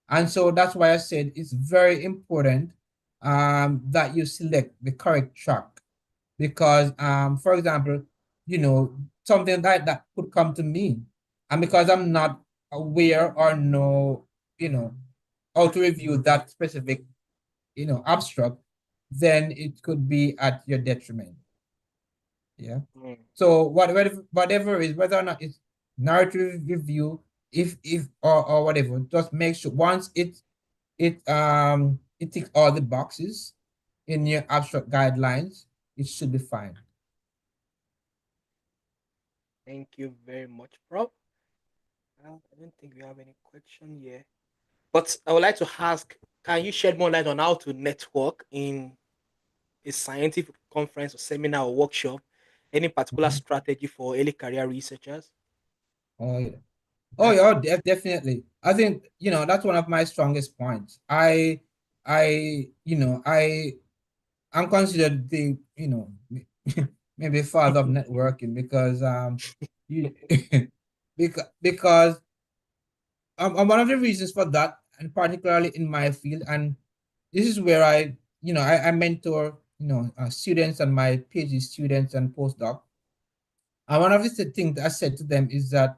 And so that's why I said it's very important that you select the correct track. Because, for example, something like that could come to me. And because I'm not aware or know, how to review that specific, abstract, then it could be at your detriment. Yeah. mm. So whatever is, whether or not it's narrative review, if or whatever, just make sure once it ticks all the boxes in your abstract guidelines, it should be fine. Thank you very much, Prof. I don't think we have any question here. But I would like to ask, can you shed more light on how to network in a scientific conference or seminar or workshop? Any particular Mhm. strategy for early career researchers? Oh yeah. Oh That's yeah, definitely. I think, that's one of my strongest points. I'm considered the, maybe father of networking because you because one of the reasons for that, and particularly in my field, and this is where I mentor, students and my PhD students and postdoc. And one of the things I said to them is that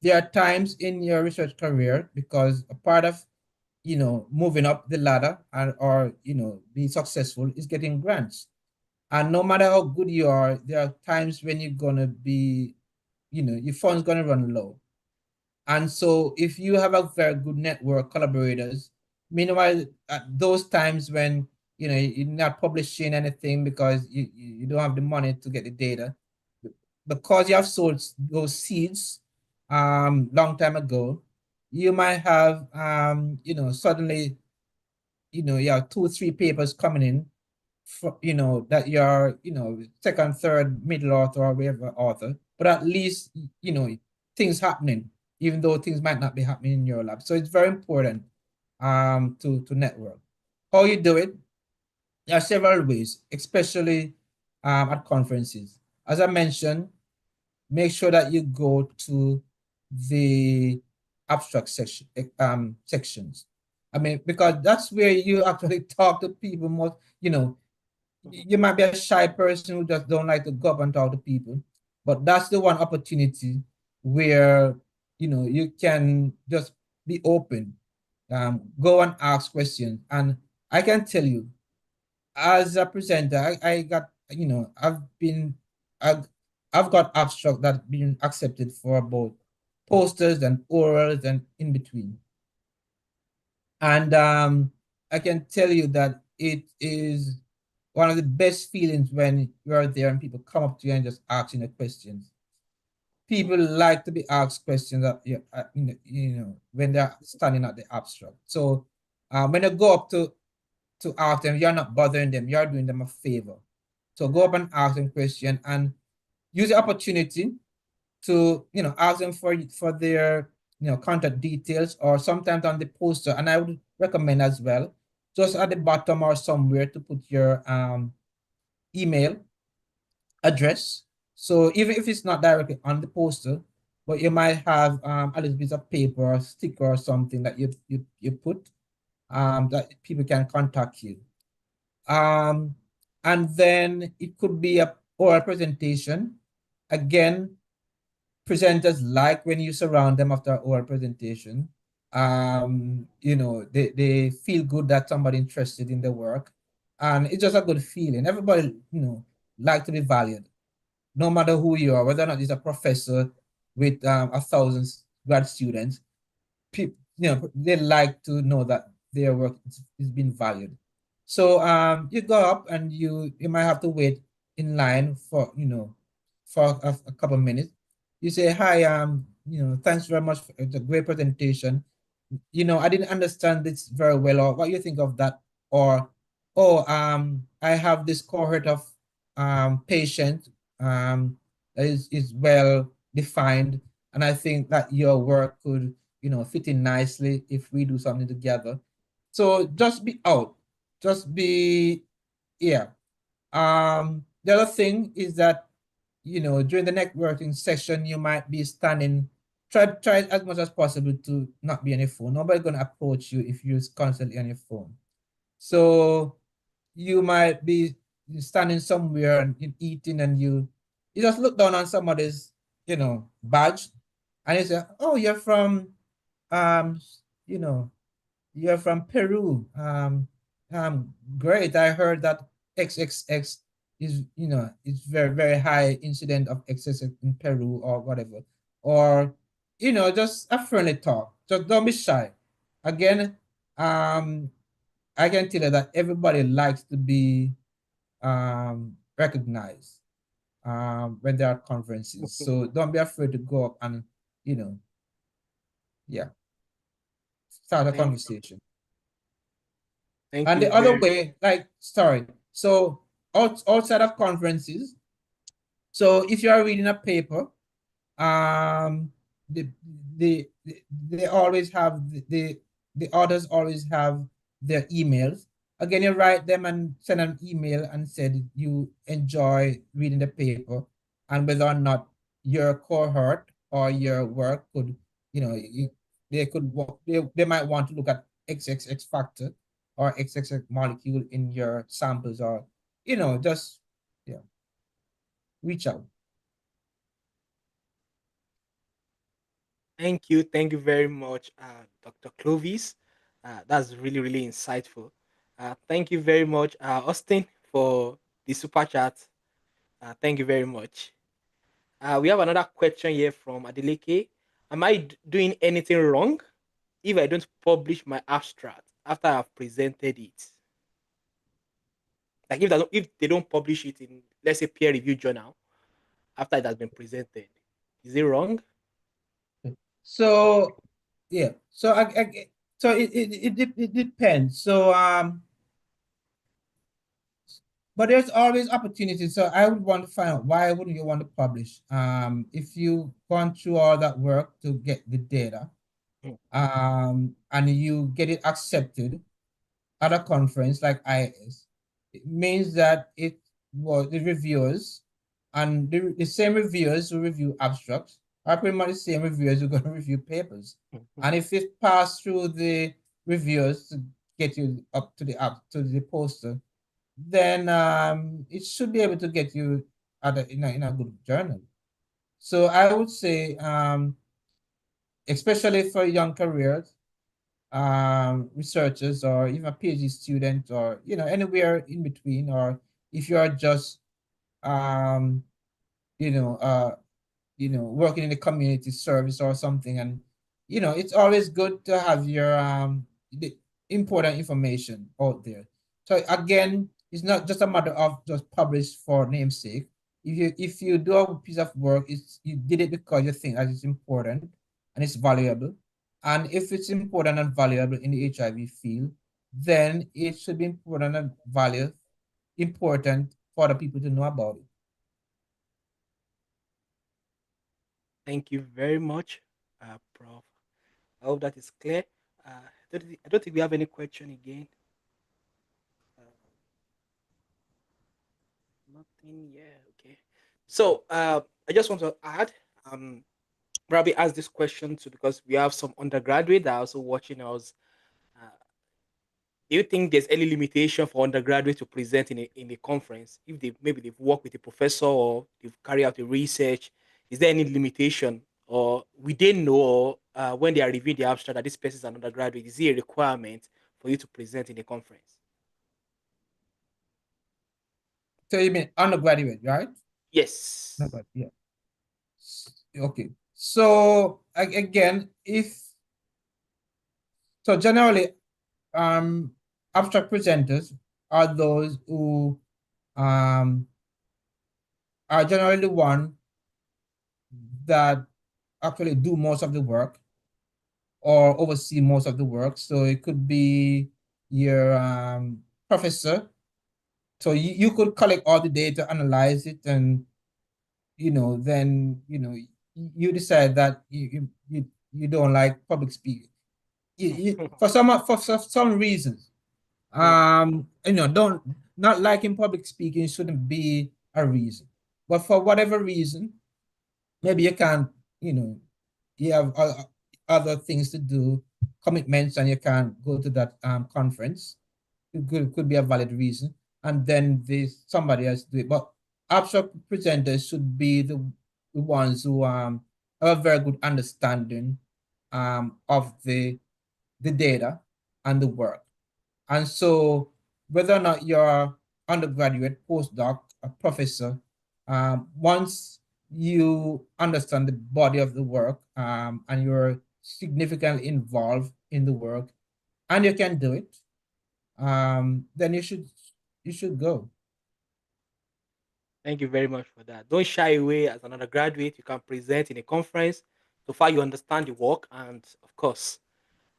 there are times in your research career, because a part of, moving up the ladder and or being successful is getting grants. And no matter how good you are, there are times when you're gonna be, your fund's gonna run low. And so if you have a very good network collaborators, meanwhile at those times when you're not publishing anything because you don't have the money to get the data, because you have sold those seeds long time ago, you might have suddenly you have two, three papers coming in for, that you're, second, third, middle author or whatever author, but at least, things happening, even though things might not be happening in your lab. So it's very important to network. How you do it? There are several ways, especially at conferences. As I mentioned, make sure that you go to the abstract sections. I mean, because that's where you actually talk to people most, you might be a shy person who just don't like to go up and talk to people, but that's the one opportunity where you can just be open, go and ask questions. And I can tell you, as a presenter, I got, I've, I've got abstract that been accepted for both posters and orals and in between. And I can tell you that it is one of the best feelings when you're there and people come up to you and just asking you questions. People like to be asked questions that, when they're standing at the abstract. So when you go up to ask them, you're not bothering them, you're doing them a favor. So go up and ask them question and use the opportunity to ask them for their contact details, or sometimes on the poster. And I would recommend as well, just at the bottom or somewhere, to put your email address. So even if it's not directly on the poster, but you might have a little piece of paper or sticker or something that you put that people can contact you. um and then it could be a oral presentation. Again, presenters like when you surround them after oral presentation. They feel good that somebody interested in the work, and it's just a good feeling. Everybody, like to be valued, no matter who you are, whether or not he's a professor with 1,000 grad students. People, they like to know that their work is being valued. So you go up and you might have to wait in line for for a couple of minutes. You say hi, thanks very much for the great presentation. I didn't understand this very well, or what you think of that, or oh, I have this cohort of patient that is well defined, and I think that your work could fit in nicely if we do something together. So just be out, just be, yeah. The other thing is that during the networking session, you might be standing. Try as much as possible to not be on your phone. Nobody's gonna approach you if you're constantly on your phone. So you might be standing somewhere and eating, and you just look down on somebody's badge, and you say, "Oh, um you know you're from Peru. Great. I heard that XXX is very, very high incident of excess in Peru or whatever." Or, just a friendly talk. Just don't be shy. Again, I can tell you that everybody likes to be recognized when there are conferences. So don't be afraid to go up and, you know, yeah, start a Thank conversation. thank And you the other very way, like, sorry. So outside of conferences. So if you are reading a paper, um, the, they always have the authors always have their emails. Again, you write them and send an email and said you enjoy reading the paper and whether or not your cohort or your work could, they could they might want to look at XXX factor or XXX molecule in your samples or just yeah, reach out. Thank you very much, Dr. Clovis. That's really, really insightful. Thank you very much, Austin, for the super chat. Thank you very much. We have another question here from Adeleke. Am I doing anything wrong if I don't publish my abstract after I've presented it? Like if they don't publish it in, let's say, peer review journal after it has been presented, is it wrong? So yeah, so so it depends. So but there's always opportunities. So I would want to find out why wouldn't you want to publish? If you've gone through all that work to get the data, and you get it accepted at a conference like IS, it means that it was the reviewers and the same reviewers who review abstracts are pretty much the same reviewers who are going to review papers. And if it passed through the reviewers to get you up to the poster, then it should be able to get you in a good journal. So I would say, especially for young careers, researchers or even a PhD student or anywhere in between, or if you are just um, you know uh, working in the community service or something, and it's always good to have your the important information out there. So again, it's not just a matter of just publish for namesake. If you do a piece of work, you did it because you think that it's important and it's valuable. And if it's important and valuable in the HIV field, then it should be important and important for the people to know about it. Thank you very much, Prof. I hope that is clear. I don't think we have any question again. Uh, Nothing. Yeah. Okay. So I just want to add, um, probably ask this question too because we have some undergraduate that are also watching us. Uh, do you think there's any limitation for undergraduate to present in a conference if they've worked with a professor or they've carried out a research? Is there any limitation, or we didn't know, or when they are reviewing the abstract that this person is an undergraduate, is it a requirement for you to present in a conference? So you mean undergraduate, right? No, Yes. but yeah. Okay. So again, if so, generally, um, abstract presenters are those who um are generally the one that actually do most of the work or oversee most of the work. So it could be your professor. So you could collect all the data, analyze it, and then you decide that you don't like public speaking. For some reasons, Mm, don't not liking public speaking shouldn't be a reason. But for whatever reason, maybe you can't, you know, you have other things to do, commitments, and you can't go to that conference. It could be a valid reason, and then this somebody else do it. But abstract presenters should be the ones who have a very good understanding of the data and the work. And so whether or not you're undergraduate, postdoc, a professor, once you understand the body of the work, and you're significantly involved in the work and you can do it, then you should go. Thank you very much for that. Don't shy away as an undergraduate. You can present in a conference so far you understand the work, and of course,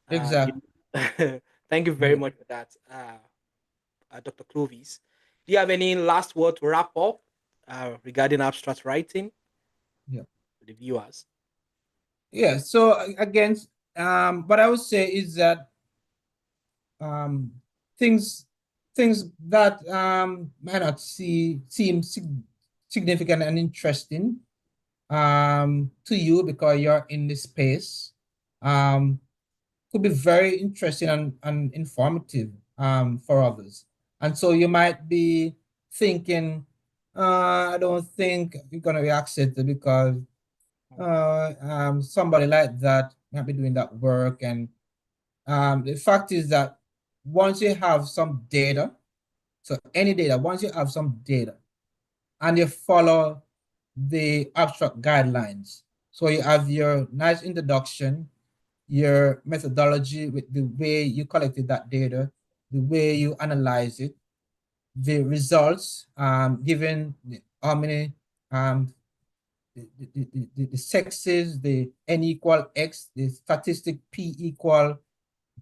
Exactly. you thank you very Yeah. much for that, Dr. Clovis. Do you have any last word to wrap up regarding abstract writing Yeah. to the viewers? Yeah. So again, what I would say is that um, things things that might not seem significant and interesting to you because you're in this space um, could be very interesting and informative for others. And so you might be thinking, I don't think you're going to be accepted because somebody like that might be doing that work. And the fact is that once you have some data, so any data, once you have some data and you follow the abstract guidelines, so you have your nice introduction, your methodology with the way you collected that data, the way you analyze it, the results, given how many um, the sexes, the n equal x, the statistic p equal.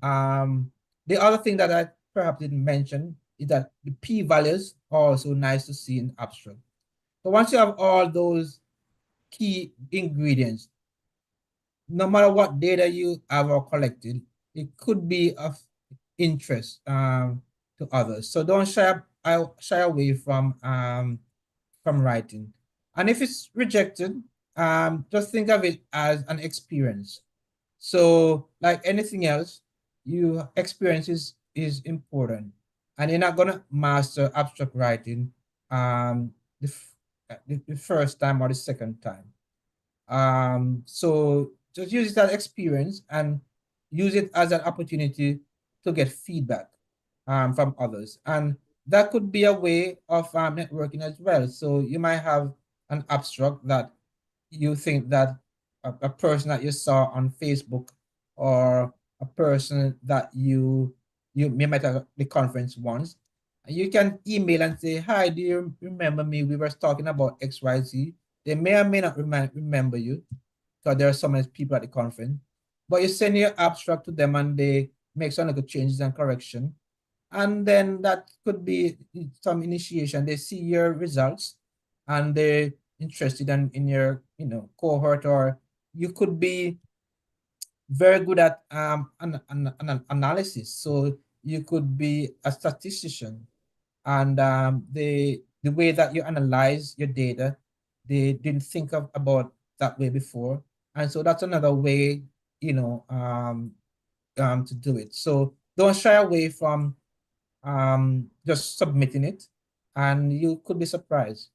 Um, the other thing that I perhaps didn't mention is that the p values are also nice to see in abstract. So once you have all those key ingredients, no matter what data you have or collected, it could be of interest to others. So don't shy away from writing. And if it's rejected, just think of it as an experience. So like anything else, you experience is important, and you're not gonna master abstract writing the, the first time or the second time. So just use that experience and use it as an opportunity to get feedback from others. And that could be a way of networking as well. So you might have an abstract that you think that a person that you saw on Facebook or a person that you met at the conference once, you can email and say, "Hi, do you remember me? We were talking about XYZ." They may or may not remember you because there are so many people at the conference. But you send your abstract to them and they make some little changes and correction. And then that could be some initiation. They see your results and they're interested in your cohort, or you could be very good at an analysis. So you could be a statistician, and the way that you analyze your data, they didn't think of about that way before, and so that's another way, to do it. So don't shy away from just submitting it, and you could be surprised.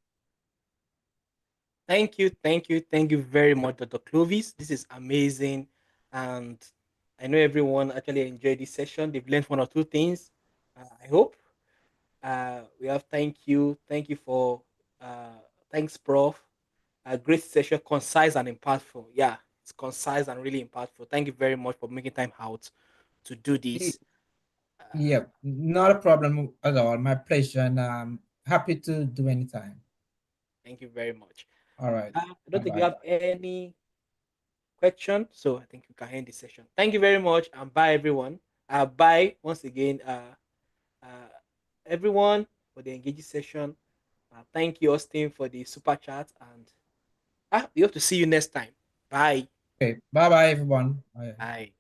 Thank you very much, Dr. Clovis. This is amazing, and I know everyone actually enjoyed this session. They've learned one or two things. I hope. We have thank you for thanks, Prof. A great session, concise and impactful. Yeah, it's concise and really impactful. Thank you very much for making time out to do Y- this. Yeah, not a problem at all. My pleasure, and happy to do anytime. Thank you very much. All right. I Bye don't think you bye. have any question, so I think we can end the session. Thank you very much, and bye everyone. Bye once again, uh, everyone for the engaging session. Thank you, Austin, for the super chat, and we hope to see you next time. Bye. Okay. Bye bye, everyone. Bye. Bye.